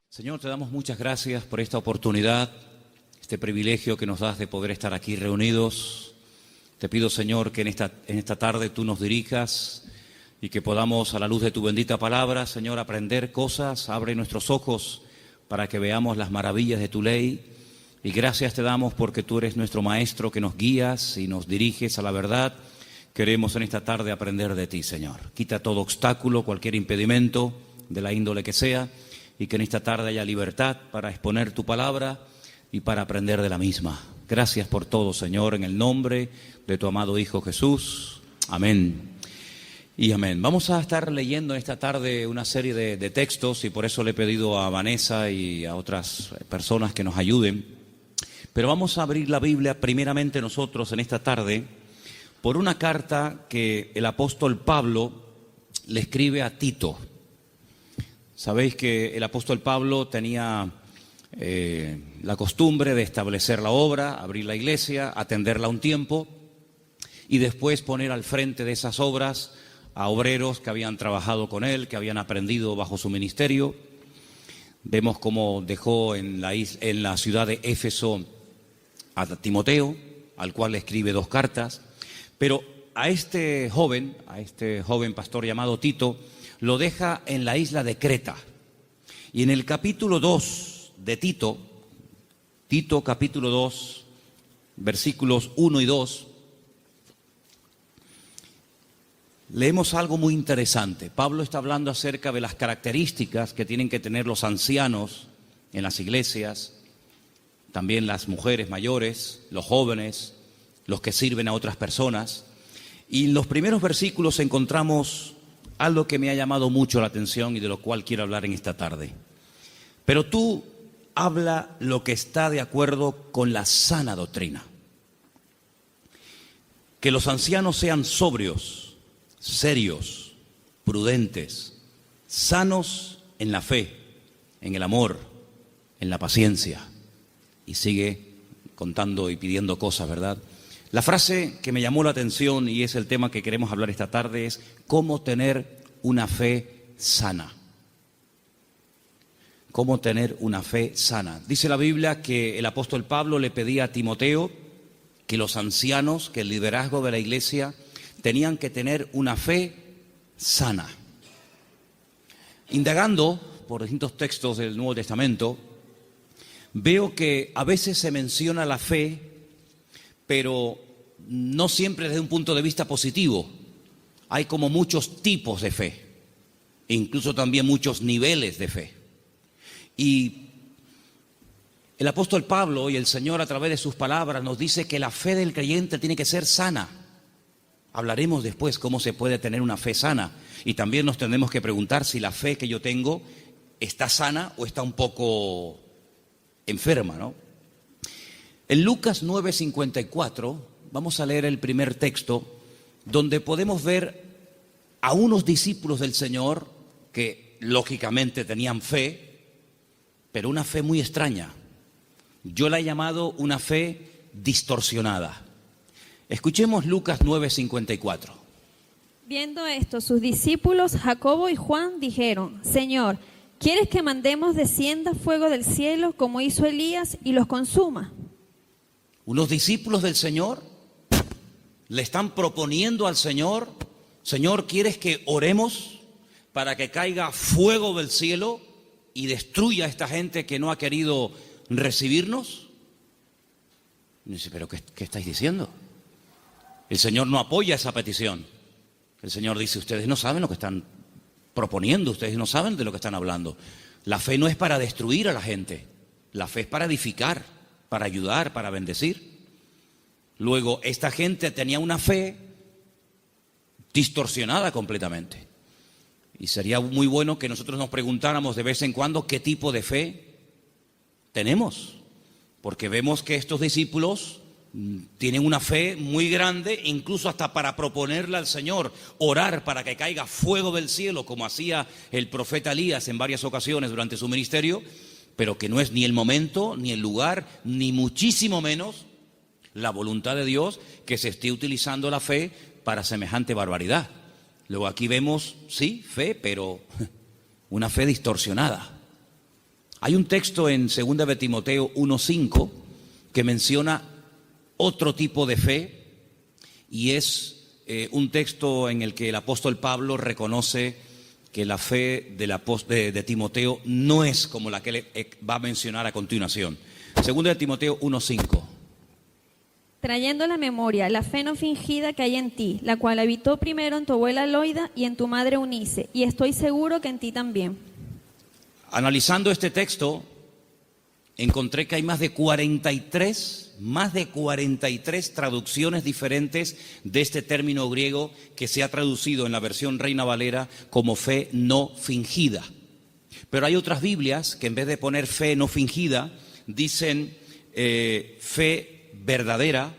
Señor, te damos muchas gracias por esta oportunidad, este privilegio que nos das de poder estar aquí reunidos. Te pido, Señor, que en esta tarde tú nos dirijas y que podamos, a la luz de tu bendita palabra, Señor, aprender cosas. Abre nuestros ojos para que veamos las maravillas de tu ley. Y gracias te damos porque tú eres nuestro Maestro, que nos guías y nos diriges a la verdad. Queremos en esta tarde aprender de ti, Señor. Quita todo obstáculo, cualquier impedimento, de la índole que sea, y que en esta tarde haya libertad para exponer tu palabra y para aprender de la misma. Gracias por todo, Señor, en el nombre de tu amado Hijo Jesús. Amén y amén. Vamos a estar leyendo en esta tarde una serie de textos, y por eso le he pedido a Vanessa y a otras personas que nos ayuden. Pero vamos a abrir la Biblia primeramente nosotros en esta tarde por una carta que el apóstol Pablo le escribe a Tito. Sabéis que el apóstol Pablo tenía la costumbre de establecer la obra, abrir la iglesia, atenderla un tiempo y después poner al frente de esas obras a obreros que habían trabajado con él, que habían aprendido bajo su ministerio. Vemos cómo dejó en la ciudad de Éfeso a Timoteo, al cual le escribe 2 cartas, pero a este joven pastor llamado Tito, lo deja en la isla de Creta. Y en el capítulo 2 de Tito capítulo 2, versículos 1 y 2, leemos algo muy interesante. Pablo está hablando acerca de las características que tienen que tener los ancianos en las iglesias, también las mujeres mayores, los jóvenes, los que sirven a otras personas. Y en los primeros versículos encontramos algo que me ha llamado mucho la atención y de lo cual quiero hablar en esta tarde. Pero tú habla lo que está de acuerdo con la sana doctrina. Que los ancianos sean sobrios, serios, prudentes, sanos en la fe, en el amor, en la paciencia. Y sigue contando y pidiendo cosas, ¿verdad? La frase que me llamó la atención, y es el tema que queremos hablar esta tarde, es cómo tener una fe sana. Cómo tener una fe sana. Dice la Biblia que el apóstol Pablo le pedía a Timoteo que los ancianos, que el liderazgo de la iglesia, tenían que tener una fe sana. Indagando por distintos textos del Nuevo Testamento, veo que a veces se menciona la fe, pero no siempre desde un punto de vista positivo. Hay como muchos tipos de fe, e incluso también muchos niveles de fe. Y el apóstol Pablo y el Señor a través de sus palabras nos dice que la fe del creyente tiene que ser sana. Hablaremos después cómo se puede tener una fe sana. Y también nos tendremos que preguntar si la fe que yo tengo está sana o está un poco enferma, ¿no? En Lucas 9:54 vamos a leer el primer texto, donde podemos ver a unos discípulos del Señor que lógicamente tenían fe, pero una fe muy extraña. Yo la he llamado una fe distorsionada. Escuchemos Lucas 9:54. Viendo esto, sus discípulos Jacobo y Juan dijeron: Señor, ¿quieres que mandemos descienda fuego del cielo como hizo Elías y los consuma? Unos discípulos del Señor le están proponiendo al Señor: Señor, ¿quieres que oremos para que caiga fuego del cielo y destruya a esta gente que no ha querido recibirnos? Y dice, ¿pero qué estáis diciendo? El Señor no apoya esa petición. El Señor dice, ustedes no saben lo que están proponiendo, ustedes no saben de lo que están hablando. La fe no es para destruir a la gente, la fe es para edificar, para ayudar, para bendecir. Luego, esta gente tenía una fe distorsionada completamente. Y sería muy bueno que nosotros nos preguntáramos de vez en cuando qué tipo de fe tenemos. Porque vemos que estos discípulos tienen una fe muy grande, incluso hasta para proponerle al Señor, orar para que caiga fuego del cielo, como hacía el profeta Elías en varias ocasiones durante su ministerio, pero que no es ni el momento, ni el lugar, ni muchísimo menos la voluntad de Dios que se esté utilizando la fe para semejante barbaridad. Luego aquí vemos, sí, fe, pero una fe distorsionada. Hay un texto en 2 de Timoteo 1:5 que menciona otro tipo de fe y es un texto en el que el apóstol Pablo reconoce que la fe de Timoteo no es como la que él va a mencionar a continuación. 2 de Timoteo 1:5. Trayendo a la memoria la fe no fingida que hay en ti, la cual habitó primero en tu abuela Loida y en tu madre Eunice, y estoy seguro que en ti también. Analizando este texto, encontré que hay más de 43 traducciones diferentes de este término griego que se ha traducido en la versión Reina Valera como fe no fingida. Pero hay otras Biblias que en vez de poner fe no fingida, dicen fe verdadera,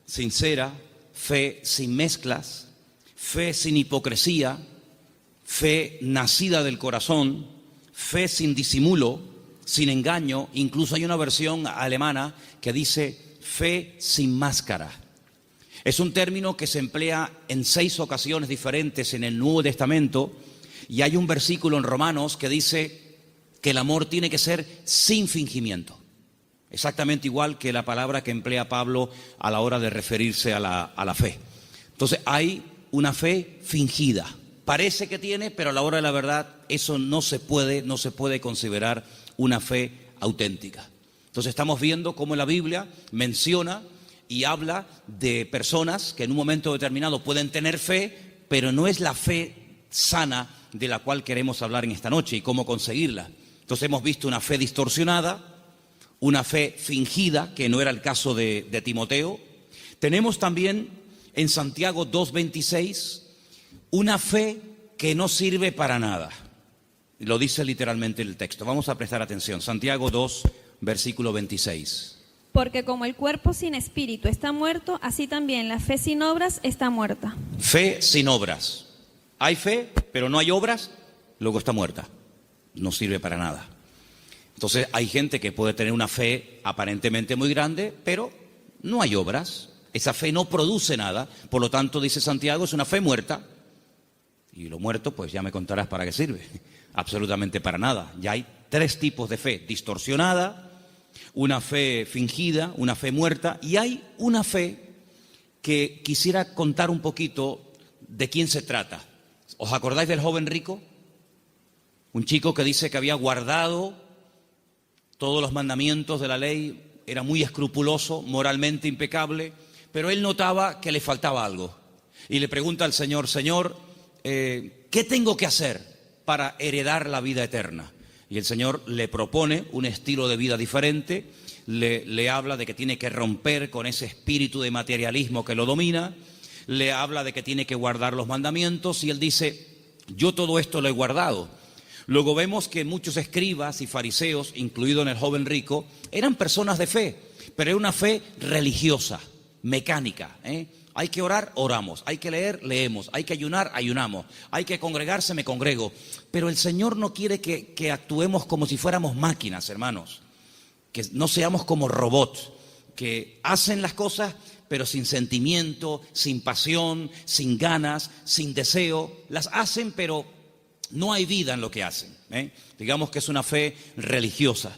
sincera, fe sin mezclas, fe sin hipocresía, fe nacida del corazón, fe sin disimulo, sin engaño. Incluso hay una versión alemana que dice fe sin máscara. Es un término que se emplea en 6 ocasiones diferentes en el Nuevo Testamento y hay un versículo en Romanos que dice que el amor tiene que ser sin fingimiento. Exactamente igual que la palabra que emplea Pablo a la hora de referirse a la fe. Entonces hay una fe fingida. Parece que tiene, pero a la hora de la verdad eso no se puede considerar una fe auténtica. Entonces estamos viendo cómo la Biblia menciona y habla de personas que en un momento determinado pueden tener fe, pero no es la fe sana de la cual queremos hablar en esta noche y cómo conseguirla. Entonces hemos visto una fe distorsionada, una fe fingida, que no era el caso de Timoteo. Tenemos también en Santiago 2:26 una fe que no sirve para nada. Lo dice literalmente el texto. Vamos a prestar atención. Santiago 2, versículo 26. Porque como el cuerpo sin espíritu está muerto, así también la fe sin obras está muerta. Fe sin obras. Hay fe, pero no hay obras, luego está muerta. No sirve para nada. Entonces hay gente que puede tener una fe aparentemente muy grande, pero no hay obras. Esa fe no produce nada. Por lo tanto, dice Santiago, es una fe muerta. Y lo muerto, pues ya me contarás para qué sirve. Absolutamente para nada. Ya hay 3 tipos de fe: distorsionada, una fe fingida, una fe muerta, y hay una fe que quisiera contar un poquito de quién se trata. ¿Os acordáis del joven rico? Un chico que dice que había guardado todos los mandamientos de la ley, era muy escrupuloso, moralmente impecable, pero él notaba que le faltaba algo. Y le pregunta al Señor: Señor, ¿qué tengo que hacer para heredar la vida eterna? Y el Señor le propone un estilo de vida diferente, le habla de que tiene que romper con ese espíritu de materialismo que lo domina, le habla de que tiene que guardar los mandamientos y él dice: yo todo esto lo he guardado. Luego vemos que muchos escribas y fariseos, incluido en el joven rico, eran personas de fe, pero era una fe religiosa, mecánica. Hay que orar, oramos. Hay que leer, leemos. Hay que ayunar, ayunamos. Hay que congregarse, me congrego. Pero el Señor no quiere que actuemos como si fuéramos máquinas, hermanos. Que no seamos como robots, que hacen las cosas pero sin sentimiento, sin pasión, sin ganas, sin deseo. Las hacen, pero no hay vida en lo que hacen. Digamos que es una fe religiosa.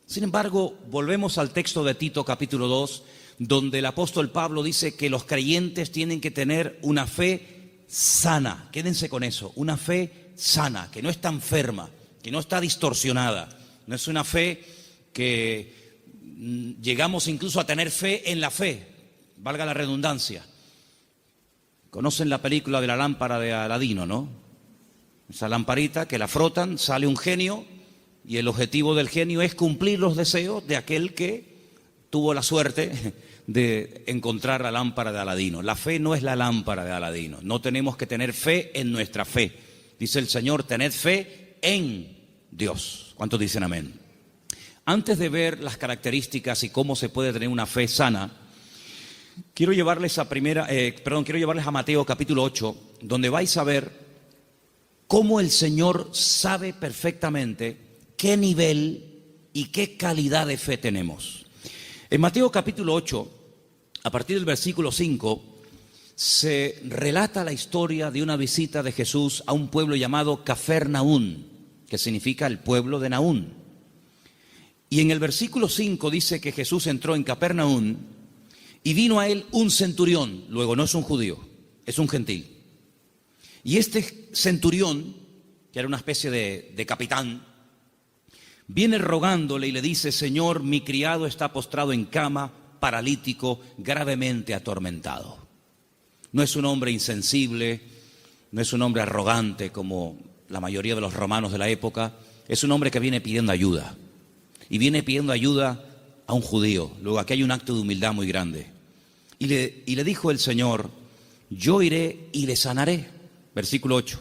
Sin embargo, volvemos al texto de Tito capítulo 2, donde el apóstol Pablo dice que los creyentes tienen que tener una fe sana. Quédense con eso, una fe sana, que no está enferma, que no está distorsionada. No es una fe que llegamos incluso a tener fe en la fe, valga la redundancia. Conocen la película de la lámpara de Aladino, ¿no? Esa lamparita que la frotan, sale un genio y el objetivo del genio es cumplir los deseos de aquel que tuvo la suerte de encontrar la lámpara de Aladino. La fe no es la lámpara de Aladino. No tenemos que tener fe en nuestra fe. Dice el Señor: tened fe en Dios. ¿Cuántos dicen amén? Antes de ver las características y cómo se puede tener una fe sana, quiero llevarles a Mateo capítulo 8, donde vais a ver cómo el Señor sabe perfectamente qué nivel y qué calidad de fe tenemos. En Mateo capítulo 8, a partir del versículo 5, se relata la historia de una visita de Jesús a un pueblo llamado Cafarnaún, que significa el pueblo de Naún. Y en el versículo 5 dice que Jesús entró en Cafarnaún y vino a él un centurión. Luego no es un judío, es un gentil. Y este centurión, que era una especie de capitán, viene rogándole y le dice: Señor, mi criado está postrado en cama, paralítico, gravemente atormentado. No es un hombre insensible, no es un hombre arrogante como la mayoría de los romanos de la época. Es un hombre que viene pidiendo ayuda. Y viene pidiendo ayuda a un judío. Luego aquí hay un acto de humildad muy grande. Y le dijo el Señor: yo iré y le sanaré. Versículo 8.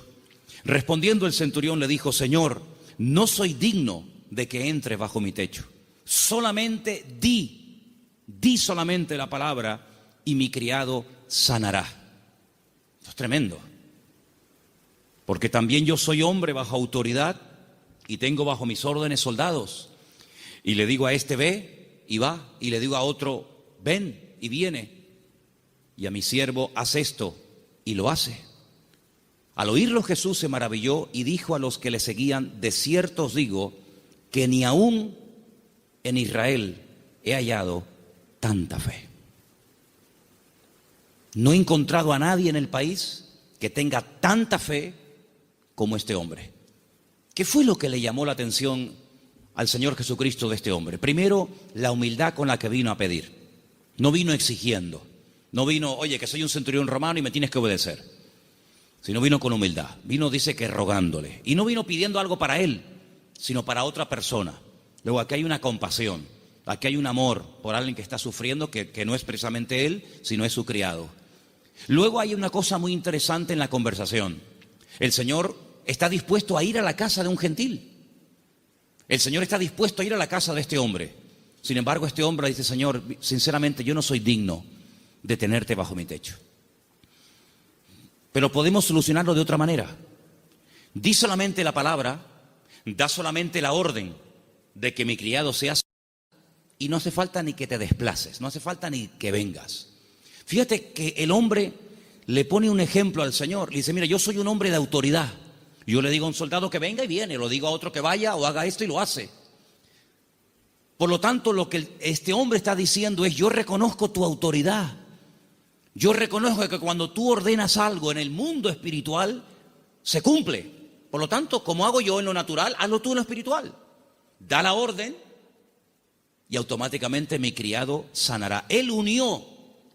Respondiendo el centurión le dijo: Señor, no soy digno de que entre bajo mi techo. Solamente di solamente la palabra y mi criado sanará. Esto es tremendo. Porque también yo soy hombre bajo autoridad y tengo bajo mis órdenes soldados. Y le digo a este: ve, y va. Y le digo a otro: ven, y viene. Y a mi siervo: haz esto, y lo hace. Al oírlo Jesús se maravilló y dijo a los que le seguían: de cierto os digo que ni aún en Israel he hallado tanta fe. No he encontrado a nadie en el país que tenga tanta fe como este hombre. ¿Qué fue lo que le llamó la atención al Señor Jesucristo de este hombre? Primero, la humildad con la que vino a pedir. No vino exigiendo. No vino: oye, que soy un centurión romano y me tienes que obedecer. Sino vino con humildad. Vino, dice, que rogándole. Y no vino pidiendo algo para él, sino para otra persona. Luego aquí hay una compasión. Aquí hay un amor por alguien que está sufriendo, que no es precisamente él, sino es su criado. Luego hay una cosa muy interesante en la conversación. El Señor está dispuesto a ir a la casa de un gentil. El Señor está dispuesto a ir a la casa de este hombre. Sin embargo, este hombre dice: Señor, sinceramente yo no soy digno de tenerte bajo mi techo. Pero podemos solucionarlo de otra manera. Di solamente la palabra, da solamente la orden de que mi criado sea sanado, y no hace falta ni que te desplaces, no hace falta ni que vengas. Fíjate que el hombre le pone un ejemplo al Señor. Le dice: mira, yo soy un hombre de autoridad. Yo le digo a un soldado que venga y viene, lo digo a otro que vaya o haga esto y lo hace. Por lo tanto, lo que este hombre está diciendo es: yo reconozco tu autoridad. Yo reconozco que cuando tú ordenas algo en el mundo espiritual, se cumple. Por lo tanto, como hago yo en lo natural, hazlo tú en lo espiritual. Da la orden y automáticamente mi criado sanará. Él unió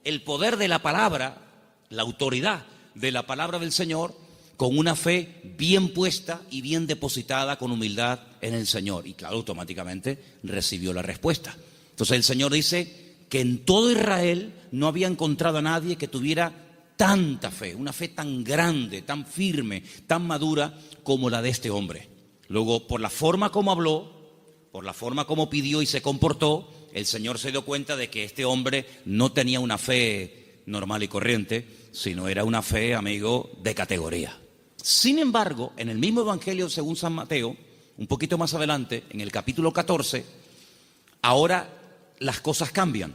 el poder de la palabra, la autoridad de la palabra del Señor, con una fe bien puesta y bien depositada con humildad en el Señor. Y claro, automáticamente recibió la respuesta. Entonces el Señor dice que en todo Israel no había encontrado a nadie que tuviera tanta fe, una fe tan grande, tan firme, tan madura como la de este hombre. Luego, por la forma como habló, por la forma como pidió y se comportó, el Señor se dio cuenta de que este hombre no tenía una fe normal y corriente, sino era una fe, amigo, de categoría. Sin embargo, en el mismo Evangelio según San Mateo, un poquito más adelante, en el capítulo 14, ahora las cosas cambian.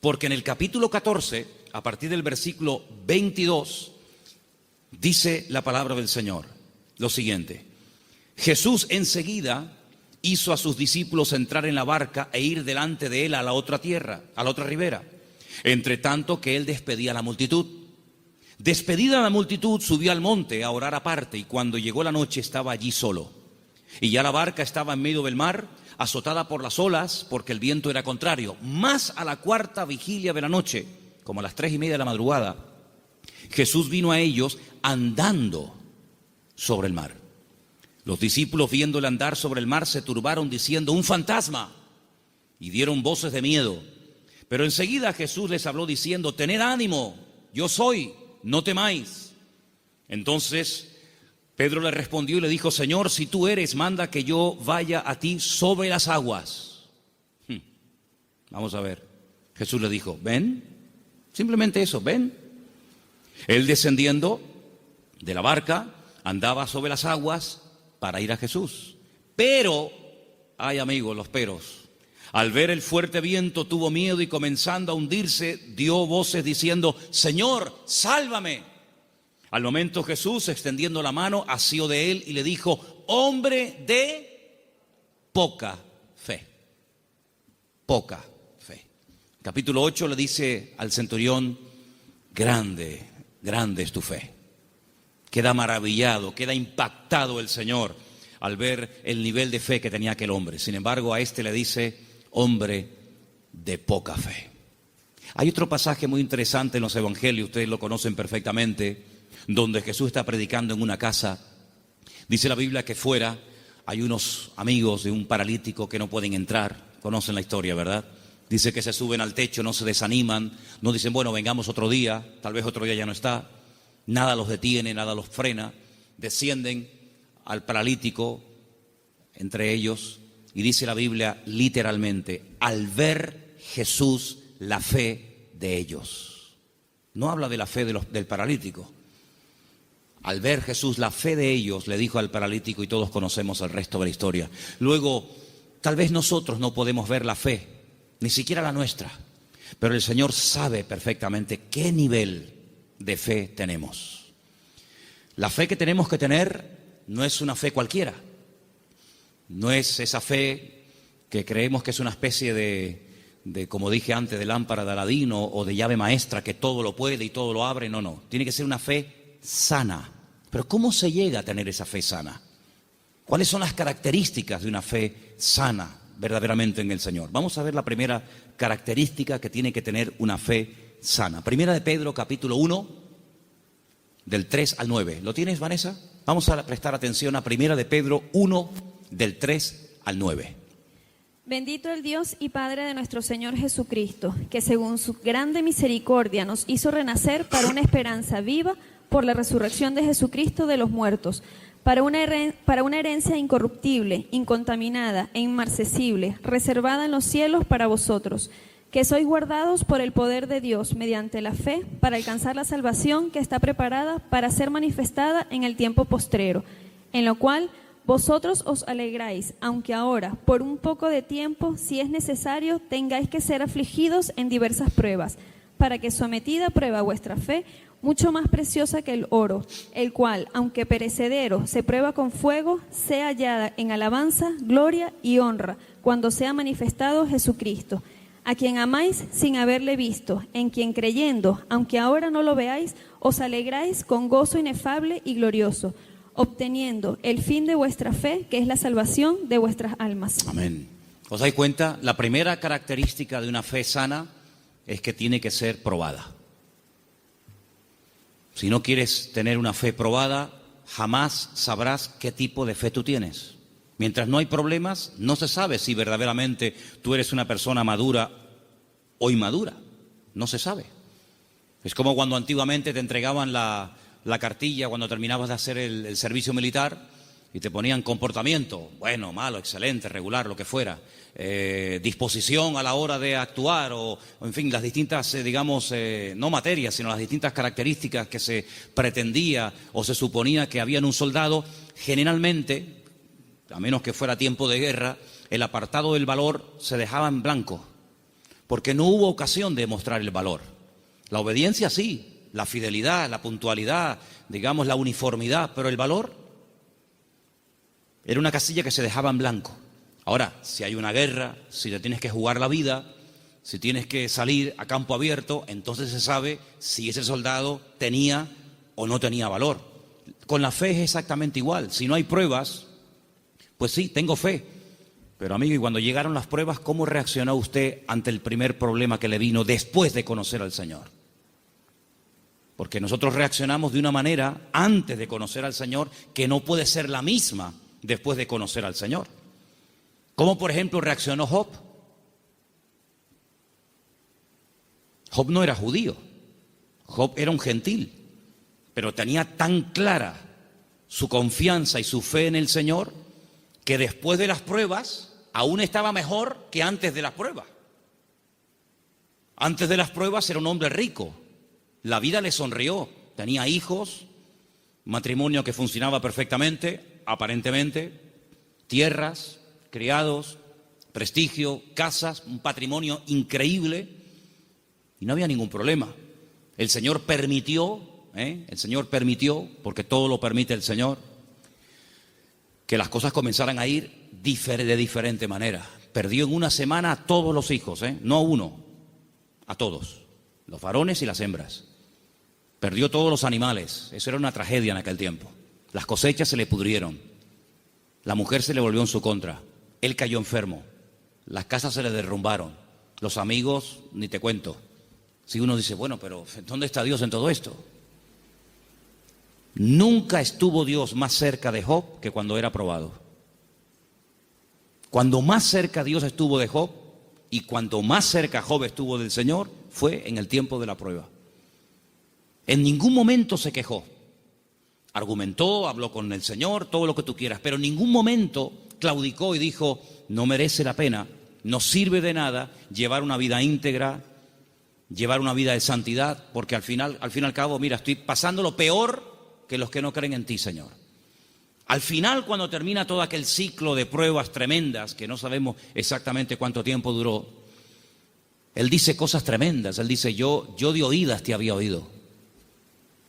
Porque en el capítulo 14, a partir del versículo 22, dice la palabra del Señor lo siguiente: Jesús enseguida hizo a sus discípulos entrar en la barca e ir delante de él a la otra tierra, a la otra ribera, entre tanto que él despedía a la multitud. Despedida la multitud, subió al monte a orar aparte, y cuando llegó la noche estaba allí solo. Y ya la barca estaba en medio del mar, azotada por las olas, porque el viento era contrario. Mas a la cuarta vigilia de la noche, como a las 3:30 de la madrugada, Jesús vino a ellos andando sobre el mar. Los discípulos, viéndole andar sobre el mar, se turbaron diciendo: un fantasma, y dieron voces de miedo. Pero enseguida Jesús les habló diciendo: tened ánimo, yo soy, no temáis. Entonces Pedro le respondió y le dijo: Señor, si tú eres, manda que yo vaya a ti sobre las aguas. Vamos a ver. Jesús le dijo: ven, simplemente eso, ven. Él, descendiendo de la barca, andaba sobre las aguas para ir a Jesús. Pero, ay amigos, los peros, Al ver el fuerte viento tuvo miedo y comenzando a hundirse, dio voces diciendo: Señor, sálvame. Al momento Jesús, extendiendo la mano, asió de él y le dijo: hombre de poca fe. Poca fe. Capítulo 8 le dice al centurión: grande, grande es tu fe. Queda maravillado, queda impactado el Señor al ver el nivel de fe que tenía aquel hombre. Sin embargo, a este le dice: hombre de poca fe. Hay otro pasaje muy interesante en los evangelios, ustedes lo conocen perfectamente, donde Jesús está predicando en una casa. Dice la Biblia que fuera hay unos amigos de un paralítico que no pueden entrar. Conocen la historia, ¿verdad? Dice que se suben al techo, no se desaniman, no dicen, bueno, vengamos otro día, tal vez otro día ya no está. Nada los detiene, nada los frena. Descienden al paralítico, entre ellos, y dice la Biblia literalmente: al ver Jesús la fe de ellos. No habla de la fe del paralítico. Al ver Jesús la fe de ellos, le dijo al paralítico, y todos conocemos el resto de la historia. Luego, tal vez nosotros no podemos ver la fe, ni siquiera la nuestra, pero el Señor sabe perfectamente qué nivel de fe tenemos. La fe que tenemos que tener no es una fe cualquiera. No es esa fe que creemos que es una especie de, como dije antes, de lámpara de Aladino o de llave maestra que todo lo puede y todo lo abre. No, no. Tiene que ser una fe sana. Pero ¿cómo se llega a tener esa fe sana? ¿Cuáles son las características de una fe sana verdaderamente en el Señor? Vamos a ver la primera característica que tiene que tener una fe sana. Primera de Pedro, capítulo 1, del 3 al 9. ¿Lo tienes, Vanessa? Vamos a prestar atención a Primera de Pedro 1, del 3 al 9. Bendito el Dios y Padre de nuestro Señor Jesucristo, que según su grande misericordia nos hizo renacer para una esperanza viva por la resurrección de Jesucristo de los muertos, para una herencia incorruptible, incontaminada e inmarcesible, reservada en los cielos para vosotros, que sois guardados por el poder de Dios mediante la fe para alcanzar la salvación que está preparada para ser manifestada en el tiempo postrero, en lo cual vosotros os alegráis, aunque ahora, por un poco de tiempo, si es necesario, tengáis que ser afligidos en diversas pruebas, para que sometida a prueba vuestra fe, mucho más preciosa que el oro, el cual, aunque perecedero, se prueba con fuego, sea hallada en alabanza, gloria y honra, cuando sea manifestado Jesucristo, a quien amáis sin haberle visto, en quien creyendo, aunque ahora no lo veáis, os alegráis con gozo inefable y glorioso, obteniendo el fin de vuestra fe, que es la salvación de vuestras almas. Amén. ¿Os dais cuenta? La primera característica de una fe sana es que tiene que ser probada. Si no quieres tener una fe probada, jamás sabrás qué tipo de fe tú tienes. Mientras no hay problemas, no se sabe si verdaderamente tú eres una persona madura o inmadura. No se sabe. Es como cuando antiguamente te entregaban la cartilla cuando terminabas de hacer el servicio militar y te ponían comportamiento, bueno, malo, excelente, regular, lo que fuera, disposición a la hora de actuar o en fin, las distintas, digamos, no materias, sino las distintas características que se pretendía o se suponía que había en un soldado. Generalmente, a menos que fuera tiempo de guerra, el apartado del valor se dejaba en blanco, porque no hubo ocasión de mostrar el valor. La obediencia sí, la fidelidad, la puntualidad, digamos la uniformidad, pero el valor era una casilla que se dejaba en blanco. Ahora, si hay una guerra, si te tienes que jugar la vida, si tienes que salir a campo abierto, entonces se sabe si ese soldado tenía o no tenía valor. Con la fe es exactamente igual. Si no hay pruebas, pues sí, tengo fe. Pero amigo, y cuando llegaron las pruebas, ¿cómo reaccionó usted ante el primer problema que le vino después de conocer al Señor? Porque nosotros reaccionamos de una manera antes de conocer al Señor que no puede ser la misma después de conocer al Señor. ¿Cómo, por ejemplo, reaccionó Job? Job no era judío, Job era un gentil, pero tenía tan clara su confianza y su fe en el Señor que después de las pruebas aún estaba mejor que antes de las pruebas. Antes de las pruebas era un hombre rico, la vida le sonrió, tenía hijos, matrimonio que funcionaba perfectamente, aparentemente, tierras, criados, prestigio, casas, un patrimonio increíble, y no había ningún problema. El Señor permitió, porque todo lo permite el Señor, que las cosas comenzaran a ir de diferente manera. Perdió en una semana a todos los hijos, no a uno, a todos, los varones y las hembras. Perdió todos los animales, eso era una tragedia en aquel tiempo. Las cosechas se le pudrieron, la mujer se le volvió en su contra, él cayó enfermo, las casas se le derrumbaron, los amigos, ni te cuento. Si uno dice, bueno, pero ¿dónde está Dios en todo esto? Nunca estuvo Dios más cerca de Job que cuando era probado. Cuando más cerca Dios estuvo de Job y cuanto más cerca Job estuvo del Señor fue en el tiempo de la prueba. En ningún momento se quejó. Argumentó, habló con el Señor, todo lo que tú quieras, pero en ningún momento claudicó y dijo, no merece la pena, no sirve de nada llevar una vida íntegra, llevar una vida de santidad, porque al fin y al cabo, mira, estoy pasando lo peor que los que no creen en ti, Señor. Al final, cuando termina todo aquel ciclo de pruebas tremendas, que no sabemos exactamente cuánto tiempo duró, Él dice cosas tremendas. Él dice, yo de oídas te había oído,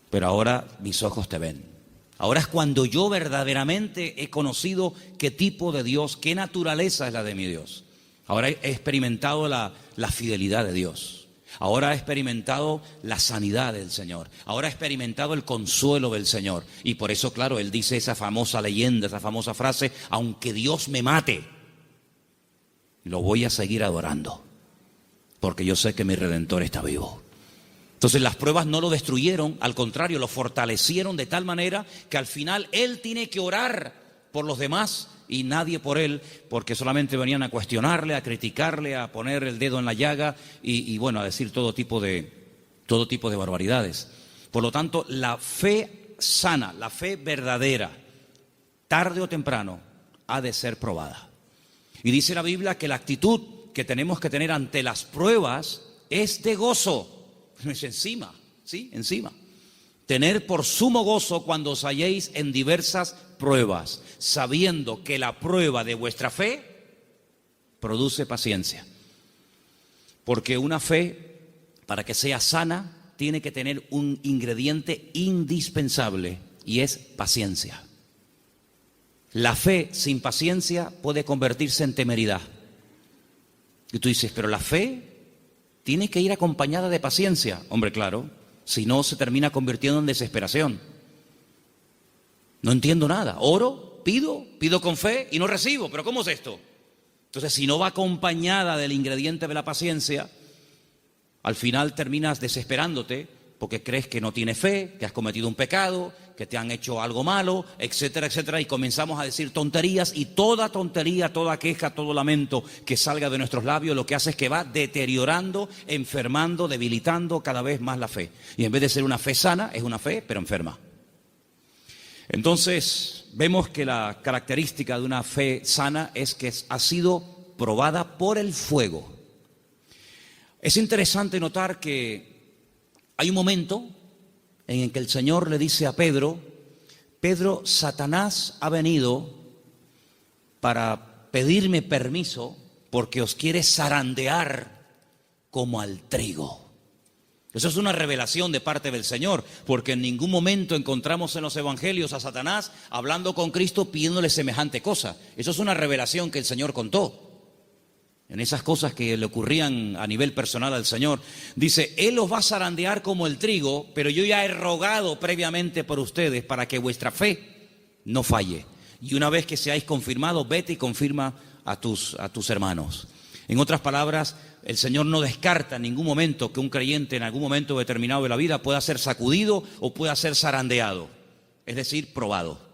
pero ahora mis ojos te ven. Ahora es cuando yo verdaderamente he conocido qué tipo de Dios, qué naturaleza es la de mi Dios. Ahora he experimentado la fidelidad de Dios. Ahora he experimentado la sanidad del Señor. Ahora he experimentado el consuelo del Señor. Y por eso, claro, Él dice esa famosa leyenda, esa famosa frase, aunque Dios me mate, lo voy a seguir adorando, porque yo sé que mi Redentor está vivo. Entonces las pruebas no lo destruyeron, al contrario, lo fortalecieron de tal manera que al final Él tiene que orar por los demás y nadie por él, porque solamente venían a cuestionarle, a criticarle, a poner el dedo en la llaga y bueno, a decir todo tipo de barbaridades. Por lo tanto, la fe sana, la fe verdadera, tarde o temprano, ha de ser probada. Y dice la Biblia que la actitud que tenemos que tener ante las pruebas es de gozo. Es encima, ¿sí? Encima. Tener por sumo gozo cuando os halléis en diversas pruebas, sabiendo que la prueba de vuestra fe produce paciencia. Porque una fe, para que sea sana, tiene que tener un ingrediente indispensable y es paciencia. La fe sin paciencia puede convertirse en temeridad. Y tú dices, pero la fe tiene que ir acompañada de paciencia. Hombre, claro, si no se termina convirtiendo en desesperación. No entiendo nada. Oro, pido con fe y no recibo. ¿Pero cómo es esto? Entonces, si no va acompañada del ingrediente de la paciencia, al final terminas desesperándote porque crees que no tienes fe, que has cometido un pecado, que te han hecho algo malo, etcétera, etcétera, y comenzamos a decir tonterías, y toda tontería, toda queja, todo lamento que salga de nuestros labios lo que hace es que va deteriorando, enfermando, debilitando cada vez más la fe. Y en vez de ser una fe sana, es una fe, pero enferma. Entonces, vemos que la característica de una fe sana es que ha sido probada por el fuego. Es interesante notar que hay un momento en el que el Señor le dice a Pedro, Pedro, Satanás ha venido para pedirme permiso porque os quiere zarandear como al trigo. Eso es una revelación de parte del Señor, porque en ningún momento encontramos en los evangelios a Satanás hablando con Cristo pidiéndole semejante cosa. Eso es una revelación que el Señor contó. En esas cosas que le ocurrían a nivel personal al Señor, dice, Él os va a zarandear como el trigo, pero yo ya he rogado previamente por ustedes para que vuestra fe no falle. Y una vez que seáis confirmados, vete y confirma a tus hermanos. En otras palabras, el Señor no descarta en ningún momento que un creyente en algún momento determinado de la vida pueda ser sacudido o pueda ser zarandeado, es decir, probado.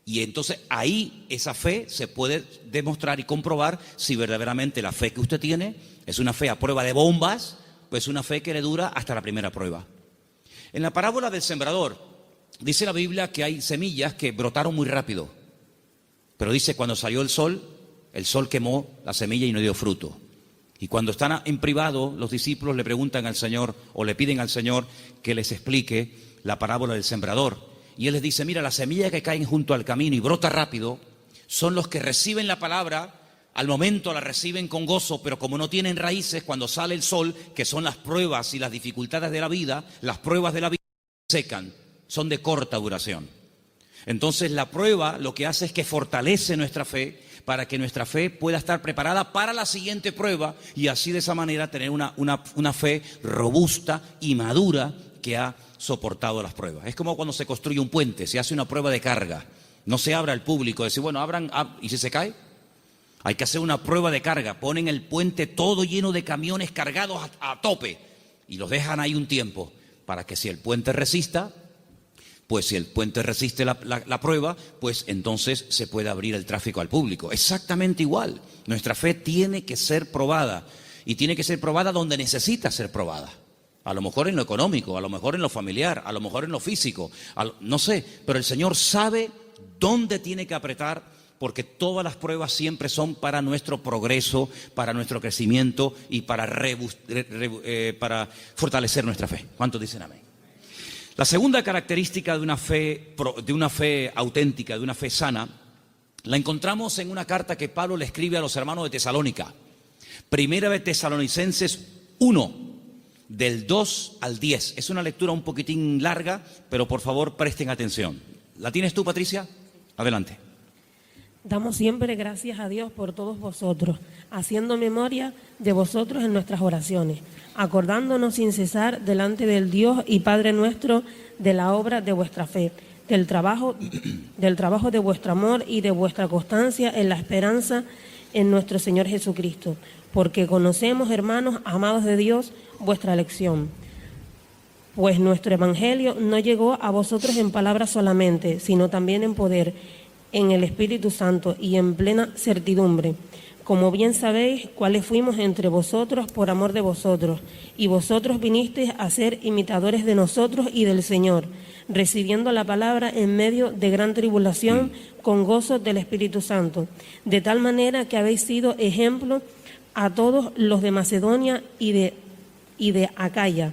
Y entonces ahí esa fe se puede demostrar y comprobar si verdaderamente la fe que usted tiene es una fe a prueba de bombas, pues una fe que le dura hasta la primera prueba. En la parábola del sembrador, dice la Biblia que hay semillas que brotaron muy rápido. Pero dice, cuando salió el sol quemó la semilla y no dio fruto. Y cuando están en privado, los discípulos le preguntan al Señor o le piden al Señor que les explique la parábola del sembrador. Y Él les dice, mira, las semillas que caen junto al camino y brota rápido son los que reciben la palabra, al momento la reciben con gozo, pero como no tienen raíces, cuando sale el sol, que son las pruebas y las dificultades de la vida, las pruebas de la vida secan, son de corta duración. Entonces la prueba lo que hace es que fortalece nuestra fe para que nuestra fe pueda estar preparada para la siguiente prueba y así de esa manera tener una fe robusta y madura que ha soportado las pruebas. Es como cuando se construye un puente, se hace una prueba de carga, no se abre al público, decir, bueno, abran, ¿y si se cae? Hay que hacer una prueba de carga, ponen el puente todo lleno de camiones cargados a tope y los dejan ahí un tiempo para que si el puente resista, pues si el puente resiste la prueba, pues entonces se puede abrir el tráfico al público. Exactamente igual, nuestra fe tiene que ser probada y tiene que ser probada donde necesita ser probada. A lo mejor en lo económico, a lo mejor en lo familiar, a lo mejor en lo físico, no sé, pero el Señor sabe dónde tiene que apretar porque todas las pruebas siempre son para nuestro progreso, para nuestro crecimiento y para fortalecer nuestra fe. ¿Cuántos dicen amén? La segunda característica de una fe auténtica, de una fe sana, la encontramos en una carta que Pablo le escribe a los hermanos de Tesalónica. Primera de Tesalonicenses 1, del 2 al 10. Es una lectura un poquitín larga, pero por favor presten atención. ¿La tienes tú, Patricia? Adelante. Damos siempre gracias a Dios por todos vosotros, haciendo memoria de vosotros en nuestras oraciones, acordándonos sin cesar delante del Dios y Padre nuestro de la obra de vuestra fe, del trabajo de vuestro amor y de vuestra constancia en la esperanza en nuestro Señor Jesucristo, porque conocemos, hermanos amados de Dios, vuestra elección. Pues nuestro evangelio no llegó a vosotros en palabras solamente, sino también en poder, en el Espíritu Santo y en plena certidumbre. Como bien sabéis, cuáles fuimos entre vosotros por amor de vosotros, y vosotros vinisteis a ser imitadores de nosotros y del Señor, recibiendo la palabra en medio de gran tribulación con gozo del Espíritu Santo, de tal manera que habéis sido ejemplo a todos los de Macedonia y de Acaya,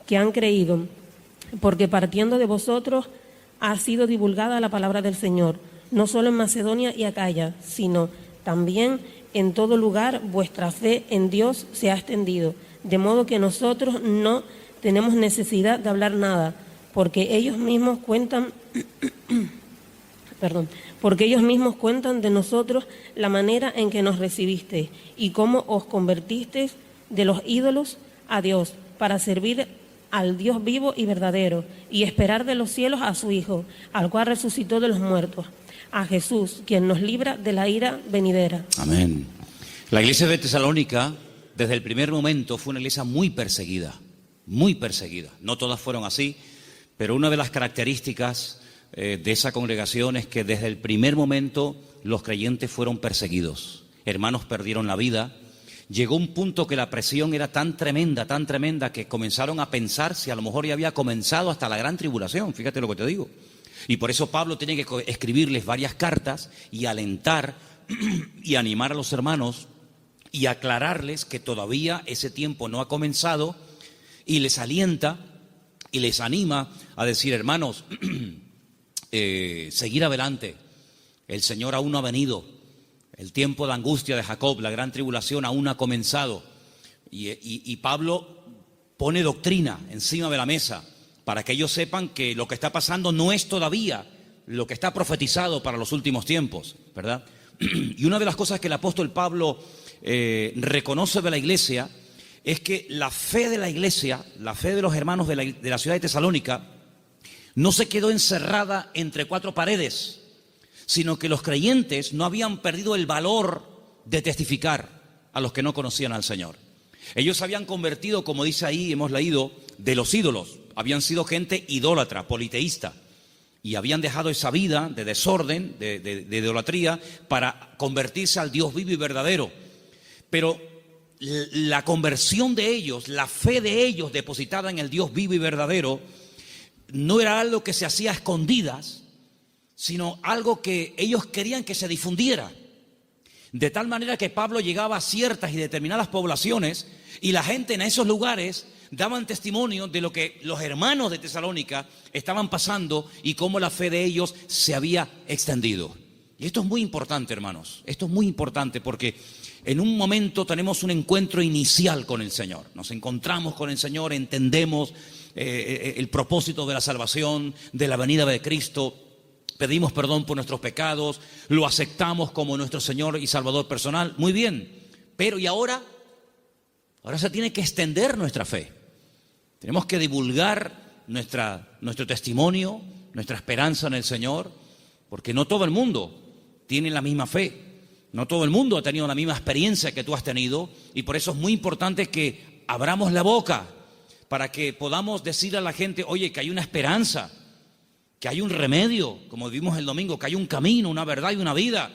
que han creído, porque partiendo de vosotros ha sido divulgada la palabra del Señor, no solo en Macedonia y Acaya, sino también en todo lugar vuestra fe en Dios se ha extendido, de modo que nosotros no tenemos necesidad de hablar nada, porque ellos mismos cuentan, de nosotros la manera en que nos recibisteis y cómo os convertisteis de los ídolos a Dios, para servir al Dios vivo y verdadero, y esperar de los cielos a su Hijo, al cual resucitó de los muertos, a Jesús, quien nos libra de la ira venidera. Amén. La iglesia de Tesalónica, desde el primer momento, fue una iglesia muy perseguida, muy perseguida. No todas fueron así, pero una de las características de esa congregación es que desde el primer momento los creyentes fueron perseguidos. Hermanos perdieron la vida. Llegó un punto que la presión era tan tremenda, que comenzaron a pensar si a lo mejor ya había comenzado hasta la gran tribulación. Fíjate lo que te digo. Y por eso Pablo tiene que escribirles varias cartas y alentar y animar a los hermanos y aclararles que todavía ese tiempo no ha comenzado, y les alienta y les anima a decir, hermanos, seguir adelante. El Señor aún no ha venido. El tiempo de angustia de Jacob, la gran tribulación, aún no ha comenzado. Y Pablo pone doctrina encima de la mesa para que ellos sepan que lo que está pasando no es todavía lo que está profetizado para los últimos tiempos, ¿verdad? Y una de las cosas que el apóstol Pablo reconoce de la iglesia es que la fe de la iglesia, la fe de los hermanos de la ciudad de Tesalónica, no se quedó encerrada entre cuatro paredes, sino que los creyentes no habían perdido el valor de testificar a los que no conocían al Señor. Ellos se habían convertido, como dice ahí, hemos leído, de los ídolos. Habían sido gente idólatra, politeísta, y habían dejado esa vida de desorden, de idolatría, para convertirse al Dios vivo y verdadero. Pero la conversión de ellos, la fe de ellos depositada en el Dios vivo y verdadero, no era algo que se hacía a escondidas, sino algo que ellos querían que se difundiera. De tal manera que Pablo llegaba a ciertas y determinadas poblaciones y la gente en esos lugares daban testimonio de lo que los hermanos de Tesalónica estaban pasando y cómo la fe de ellos se había extendido. Y esto es muy importante, hermanos. Esto es muy importante porque en un momento tenemos un encuentro inicial con el Señor. Nos encontramos con el Señor, entendemos el propósito de la salvación, de la venida de Cristo. Pedimos perdón por nuestros pecados, lo aceptamos como nuestro Señor y Salvador personal. Muy bien, pero ¿y ahora? Ahora se tiene que extender nuestra fe. Tenemos que divulgar nuestro testimonio, nuestra esperanza en el Señor, porque no todo el mundo tiene la misma fe. No todo el mundo ha tenido la misma experiencia que tú has tenido, y por eso es muy importante que abramos la boca para que podamos decir a la gente, oye, que hay una esperanza, que hay un remedio, como vimos el domingo, que hay un camino, una verdad y una vida.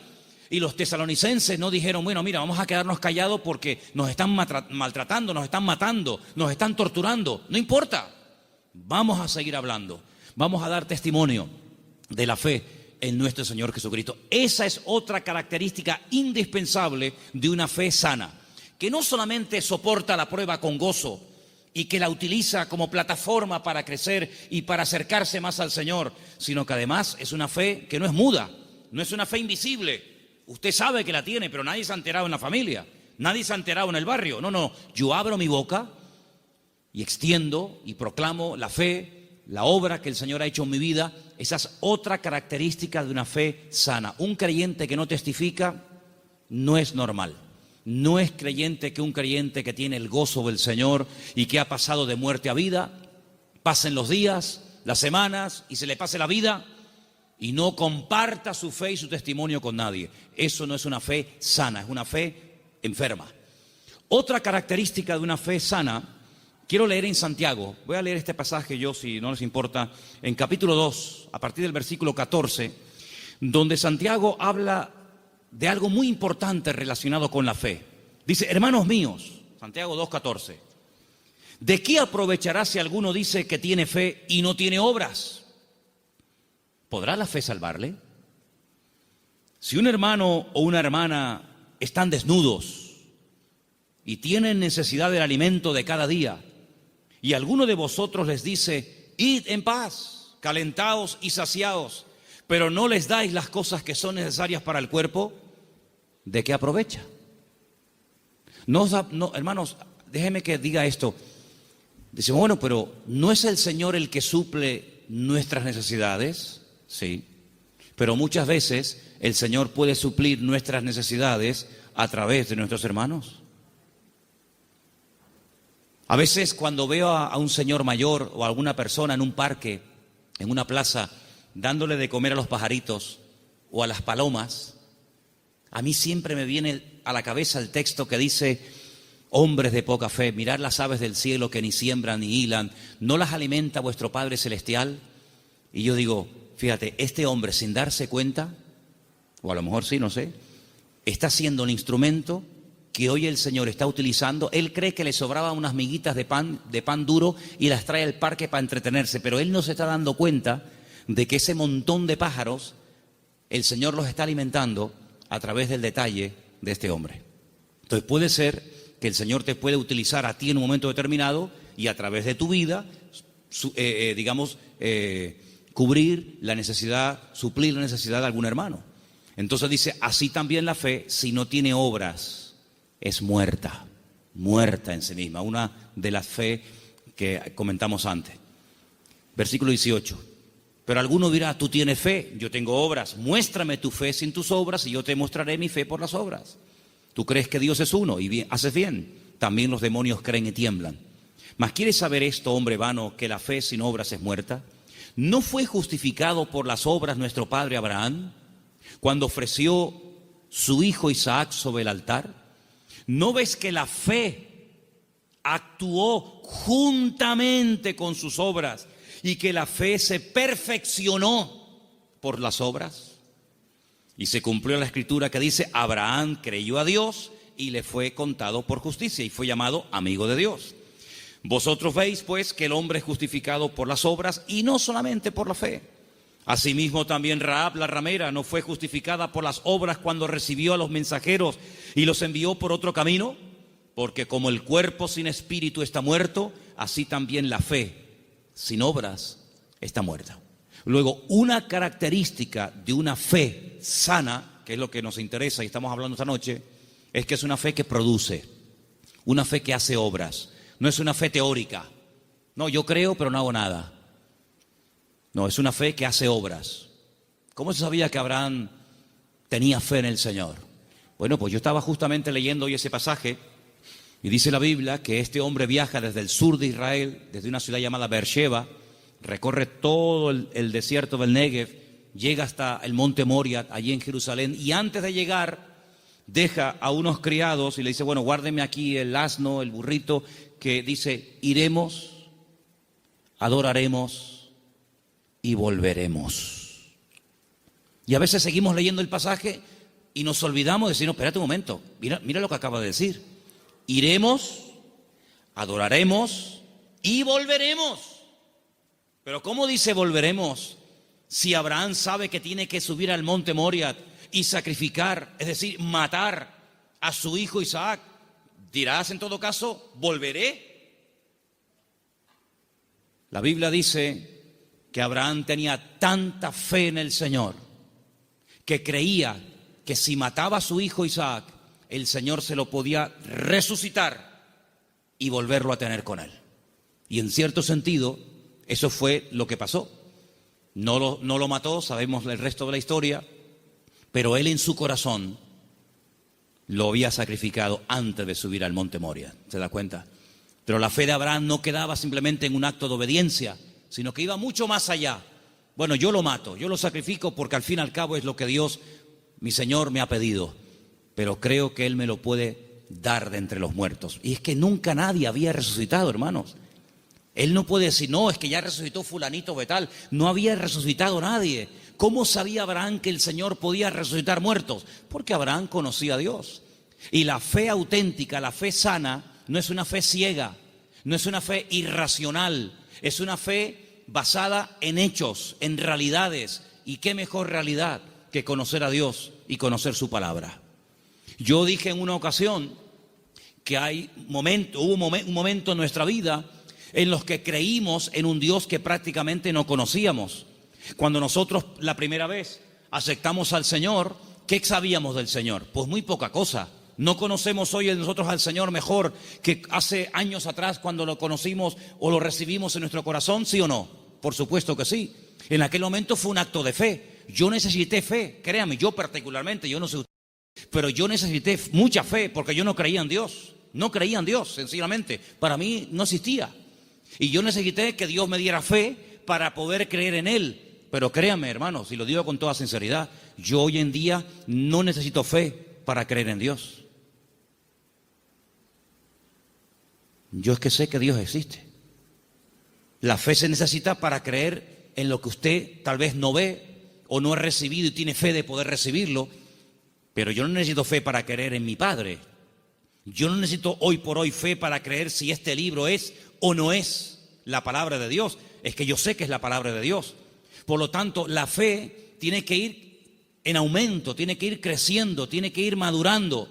Y los tesalonicenses no dijeron, bueno, mira, vamos a quedarnos callados porque nos están maltratando, nos están matando, nos están torturando. No importa, vamos a seguir hablando, vamos a dar testimonio de la fe en nuestro Señor Jesucristo. Esa es otra característica indispensable de una fe sana, que no solamente soporta la prueba con gozo y que la utiliza como plataforma para crecer y para acercarse más al Señor, sino que además es una fe que no es muda, no es una fe invisible. Usted sabe que la tiene, pero nadie se ha enterado en la familia, nadie se ha enterado en el barrio. No, yo abro mi boca y extiendo y proclamo la fe, la obra que el Señor ha hecho en mi vida. Esa es otra característica de una fe sana. Un creyente que no testifica no es normal. No es creyente que un creyente que tiene el gozo del Señor y que ha pasado de muerte a vida, pasen los días, las semanas y se le pase la vida y no comparta su fe y su testimonio con nadie. Eso no es una fe sana, es una fe enferma. Otra característica de una fe sana, quiero leer en Santiago, voy a leer este pasaje yo, si no les importa, en capítulo 2, a partir del versículo 14, donde Santiago habla de algo muy importante relacionado con la fe. Dice, hermanos míos, Santiago 2:14, ¿de qué aprovechará si alguno dice que tiene fe y no tiene obras? ¿Podrá la fe salvarle? Si un hermano o una hermana están desnudos y tienen necesidad del alimento de cada día, y alguno de vosotros les dice, id en paz, calentaos y saciaos, pero no les dais las cosas que son necesarias para el cuerpo, ¿de qué aprovecha? No, hermanos, déjenme que diga esto. Decimos, bueno, pero ¿no es el Señor el que suple nuestras necesidades? Sí, pero muchas veces el Señor puede suplir nuestras necesidades a través de nuestros hermanos. A veces cuando veo a un señor mayor o a alguna persona en un parque, en una plaza, dándole de comer a los pajaritos o a las palomas, a mí siempre me viene a la cabeza el texto que dice, hombres de poca fe, mirad las aves del cielo que ni siembran ni hilan, ¿no las alimenta vuestro Padre Celestial? Y yo digo, fíjate, este hombre sin darse cuenta, o a lo mejor sí, no sé, está siendo un instrumento que hoy el Señor está utilizando. Él cree que le sobraban unas miguitas de pan duro y las trae al parque para entretenerse, pero él no se está dando cuenta de que ese montón de pájaros, el Señor los está alimentando a través del detalle de este hombre. Entonces puede ser que el Señor te puede utilizar a ti en un momento determinado y a través de tu vida, cubrir la necesidad, suplir la necesidad de algún hermano. Entonces dice, así también la fe, si no tiene obras, es muerta en sí misma. Una de las fe que comentamos antes. Versículo 18. Pero alguno dirá, tú tienes fe, yo tengo obras. Muéstrame tu fe sin tus obras y yo te mostraré mi fe por las obras. Tú crees que Dios es uno y bien, haces bien. También los demonios creen y tiemblan. Mas ¿quieres saber esto, hombre vano, que la fe sin obras es muerta? ¿No fue justificado por las obras nuestro padre Abraham cuando ofreció su hijo Isaac sobre el altar? ¿No ves que la fe actuó juntamente con sus obras y que la fe se perfeccionó por las obras? Y se cumplió la escritura que dice, Abraham creyó a Dios y le fue contado por justicia y fue llamado amigo de Dios. Vosotros veis pues que el hombre es justificado por las obras y no solamente por la fe. Asimismo también Rahab la ramera no fue justificada por las obras cuando recibió a los mensajeros y los envió por otro camino, porque como el cuerpo sin espíritu está muerto, así también la fe sin obras está muerta. Luego, una característica de una fe sana, que es lo que nos interesa y estamos hablando esta noche, es que es una fe que produce, una fe que hace obras. No es una fe teórica. No, yo creo pero no hago nada. No, es una fe que hace obras. ¿Cómo se sabía que Abraham tenía fe en el Señor? Bueno, pues yo estaba justamente leyendo hoy ese pasaje y dice la Biblia que este hombre viaja desde el sur de Israel, desde una ciudad llamada Beersheba, recorre todo el desierto del Negev, llega hasta el monte Moria, allí en Jerusalén, y antes de llegar deja a unos criados y le dice, bueno, guárdeme aquí el asno, el burrito, que dice, iremos, adoraremos y volveremos. Y a veces seguimos leyendo el pasaje y nos olvidamos de decir, no, espérate un momento, mira lo que acaba de decir. Iremos, adoraremos y volveremos. Pero ¿cómo dice volveremos si Abraham sabe que tiene que subir al monte Moria y sacrificar, es decir, matar a su hijo Isaac? Dirás en todo caso, volveré. La Biblia dice que Abraham tenía tanta fe en el Señor que creía que si mataba a su hijo Isaac, el Señor se lo podía resucitar y volverlo a tener con él. Y en cierto sentido, eso fue lo que pasó. No lo mató, sabemos el resto de la historia, pero él en su corazón lo había sacrificado antes de subir al monte Moria. ¿Se da cuenta? Pero la fe de Abraham no quedaba simplemente en un acto de obediencia, sino que iba mucho más allá. Bueno, yo lo mato, yo lo sacrifico porque al fin y al cabo es lo que Dios, mi Señor, me ha pedido. Pero creo que Él me lo puede dar de entre los muertos. Y es que nunca nadie había resucitado, hermanos. Él no puede decir, no, es que ya resucitó fulanito de tal. No había resucitado nadie. ¿Cómo sabía Abraham que el Señor podía resucitar muertos? Porque Abraham conocía a Dios. Y la fe auténtica, la fe sana, no es una fe ciega, no es una fe irracional, es una fe basada en hechos, en realidades. ¿Y qué mejor realidad que conocer a Dios y conocer su palabra? Yo dije en una ocasión que hubo un momento en nuestra vida en los que creímos en un Dios que prácticamente no conocíamos. Cuando nosotros la primera vez aceptamos al Señor, ¿qué sabíamos del Señor? Pues muy poca cosa. No conocemos hoy nosotros al Señor mejor que hace años atrás cuando lo conocimos o lo recibimos en nuestro corazón, ¿sí o no? Por supuesto que sí. En aquel momento fue un acto de fe. Yo necesité fe, créame, yo particularmente, yo no sé usted, pero yo necesité mucha fe porque yo no creía en Dios. No creía en Dios, sencillamente. Para mí no existía. Y yo necesité que Dios me diera fe para poder creer en Él. Pero créanme, hermanos, y lo digo con toda sinceridad, yo hoy en día no necesito fe para creer en Dios. Yo es que sé que Dios existe. La fe se necesita para creer en lo que usted tal vez no ve o no ha recibido y tiene fe de poder recibirlo. Pero yo no necesito fe para creer en mi Padre. Yo no necesito hoy por hoy fe para creer si este libro es o no es la palabra de Dios. Es que yo sé que es la palabra de Dios. Por lo tanto, la fe tiene que ir en aumento, tiene que ir creciendo, tiene que ir madurando.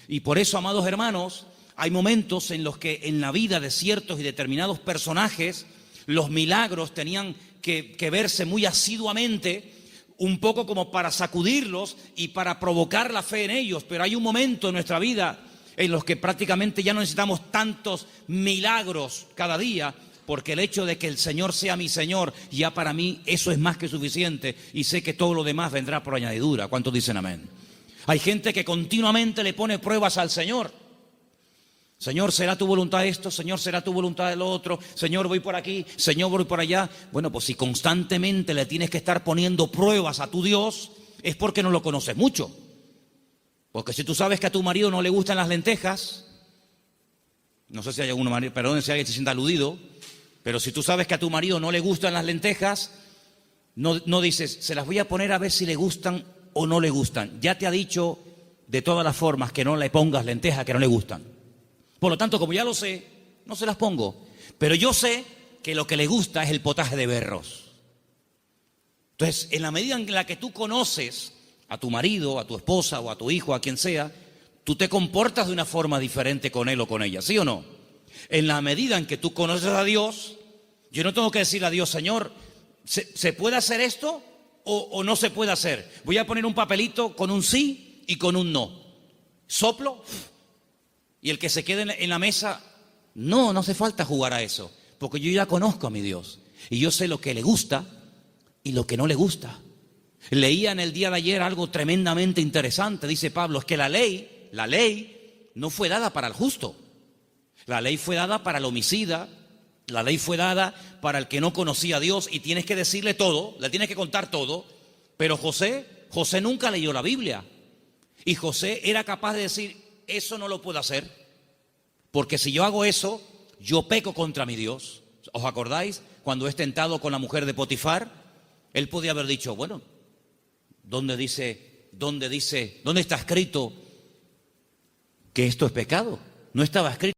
Y por eso, amados hermanos, hay momentos en los que en la vida de ciertos y determinados personajes los milagros tenían que verse muy asiduamente, un poco como para sacudirlos y para provocar la fe en ellos. Pero hay un momento en nuestra vida en los que prácticamente ya no necesitamos tantos milagros cada día, porque el hecho de que el Señor sea mi Señor, ya para mí eso es más que suficiente, y sé que todo lo demás vendrá por añadidura. ¿Cuántos dicen amén? Hay gente que continuamente le pone pruebas al Señor. Señor, ¿será tu voluntad esto? Señor, ¿será tu voluntad lo otro? Señor, voy por aquí, Señor, voy por allá. Bueno, pues si constantemente le tienes que estar poniendo pruebas a tu Dios, es porque no lo conoces mucho. Porque si tú sabes que a tu marido no le gustan las lentejas, no sé si hay alguno, perdón si alguien se sienta aludido, pero si tú sabes que a tu marido no le gustan las lentejas, no dices, se las voy a poner a ver si le gustan o no le gustan. Ya te ha dicho de todas las formas que no le pongas lentejas que no le gustan. Por lo tanto, como ya lo sé, no se las pongo. Pero yo sé que lo que le gusta es el potaje de berros. Entonces, en la medida en la que tú conoces a tu marido, a tu esposa o a tu hijo, a quien sea, tú te comportas de una forma diferente con él o con ella, ¿sí o no? En la medida en que tú conoces a Dios, yo no tengo que decirle a Dios, Señor, ¿se puede hacer esto o no se puede hacer. Voy a poner un papelito con un sí y con un no. Soplo y el que se quede en la mesa, no hace falta jugar a eso, porque yo ya conozco a mi Dios y yo sé lo que le gusta y lo que no le gusta. Leía en el día de ayer algo tremendamente interesante. Dice Pablo, es que la ley no fue dada para el justo. La ley fue dada para el homicida. La ley fue dada para el que no conocía a Dios y tienes que decirle todo, le tienes que contar todo. Pero José nunca leyó la Biblia. Y José era capaz de decir, eso no lo puedo hacer, porque si yo hago eso, yo peco contra mi Dios. ¿Os acordáis? Cuando es tentado con la mujer de Potifar, él podía haber dicho, bueno, ¿dónde está escrito que esto es pecado? No estaba escrito.